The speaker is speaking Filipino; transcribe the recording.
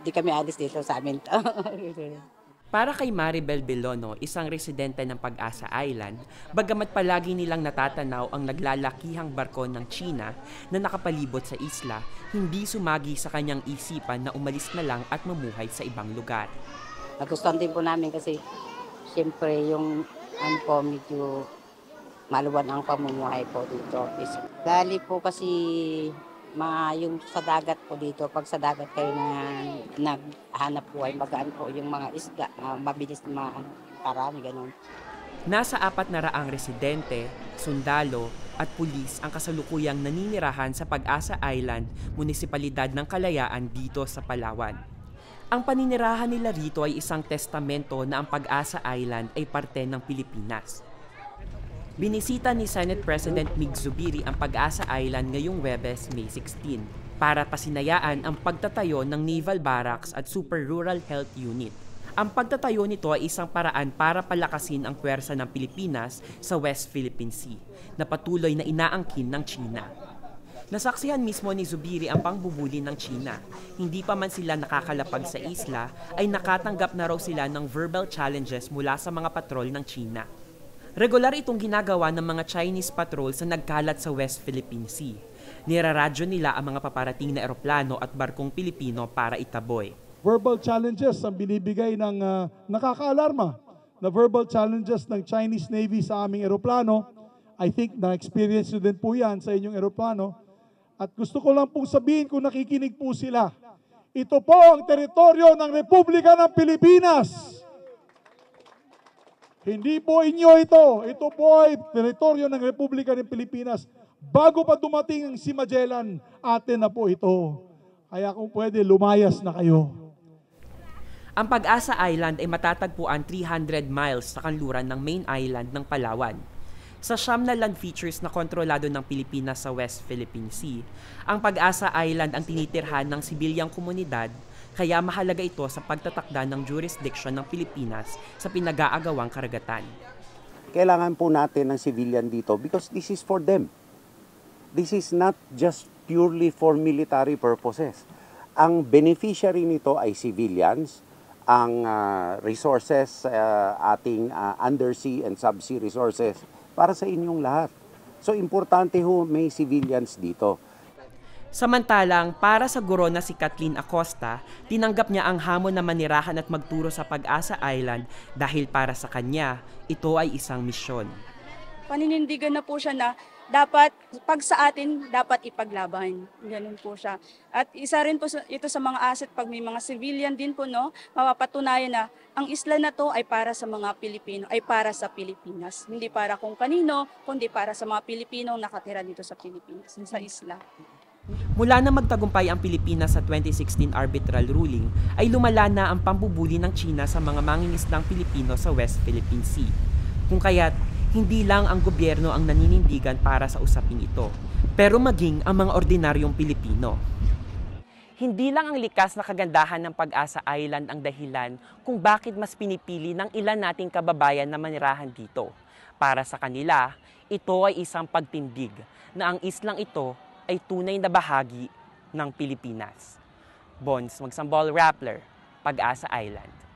di kami alis dito sa amin to. Para kay Maribel Belono, isang residente ng Pag-asa Island, bagamat palagi nilang natatanaw ang naglalakihang barko ng China na nakapalibot sa isla, hindi sumagi sa kanyang isipan na umalis na lang at mamuhay sa ibang lugar. Nagustuhan din po namin kasi siyempre yung ano po, medyo maluwan ang pamumuhay po dito. Dali po kasi yung sa dagat po dito, pag sa dagat kayo na naghanap buhay, magaan po yung mga isda, mabilis na karami, ganun. Nasa 400 residente, sundalo at pulis ang kasalukuyang naninirahan sa Pag-asa Island, munisipalidad ng Kalayaan dito sa Palawan. Ang paninirahan nila rito ay isang testamento na ang Pag-asa Island ay parte ng Pilipinas. Binisita ni Senate President Mig Zubiri ang Pag-asa Island ngayong Huwebes, May 16, para pasinayaan ang pagtatayo ng Naval Barracks at Super Rural Health Unit. Ang pagtatayo nito ay isang paraan para palakasin ang puwersa ng Pilipinas sa West Philippine Sea, na patuloy na inaangkin ng China. Nasaksihan mismo ni Zubiri ang pangbubuli ng China. Hindi pa man sila nakakalapag sa isla, ay nakatanggap na raw sila ng verbal challenges mula sa mga patrol ng China. Regular itong ginagawa ng mga Chinese patrol sa nagkalat sa West Philippine Sea. Niraradyo nila ang mga paparating na eroplano at barkong Pilipino para itaboy. Verbal challenges ang binibigay ng nakakaalarma na verbal challenges ng Chinese Navy sa aming eroplano. I think na-experience nyo din po yan sa inyong eroplano. At gusto ko lang pong sabihin kung nakikinig po sila. Ito po ang teritoryo ng Republika ng Pilipinas. Hindi po inyo ito. Ito po ay teritoryo ng Republika ng Pilipinas. Bago pa dumating ang si Magellan, atin na po ito. Kaya kung pwede, lumayas na kayo. Ang Pag-asa Island ay matatagpuan 300 miles sa kanluran ng main island ng Palawan. Sa siyam na land features na kontrolado ng Pilipinas sa West Philippine Sea, ang Pag-asa Island ang tinitirhan ng sibilyang komunidad, kaya mahalaga ito sa pagtatakda ng jurisdiction ng Pilipinas sa pinag-aagawang karagatan. Kailangan po natin ng civilian dito because this is for them. This is not just purely for military purposes. Ang beneficiary nito ay civilians, ang resources, ating undersea and subsea resources para sa inyong lahat. So importante ho may civilians dito. Samantalang para sa guro na si Kathleen Acosta, tinanggap niya ang hamon na manirahan at magturo sa Pag-asa Island dahil para sa kanya, ito ay isang misyon. Paninindigan na po siya na dapat, pag sa atin, dapat ipaglaban. Ganun po siya. At isa rin po ito sa mga asset, pag may mga civilian din po, no, mapapatunayan na ang isla na to ay para sa mga Pilipino, ay para sa Pilipinas. Hindi para kung kanino, kundi para sa mga Pilipinong nakatira dito sa Pilipinas, sa isla. Mula na magtagumpay ang Pilipinas sa 2016 arbitral ruling, ay lumala na ang pambubuli ng China sa mga mangingisdang Pilipino sa West Philippine Sea. Kung kaya't, hindi lang ang gobyerno ang naninindigan para sa usaping ito, pero maging ang mga ordinaryong Pilipino. Hindi lang ang likas na kagandahan ng Pag-asa Island ang dahilan kung bakit mas pinipili ng ilan nating kababayan na manirahan dito. Para sa kanila, ito ay isang pagtindig na ang islang ito ay tunay na bahagi ng Pilipinas. Bons Magsambol Rappler, Pag-asa Island.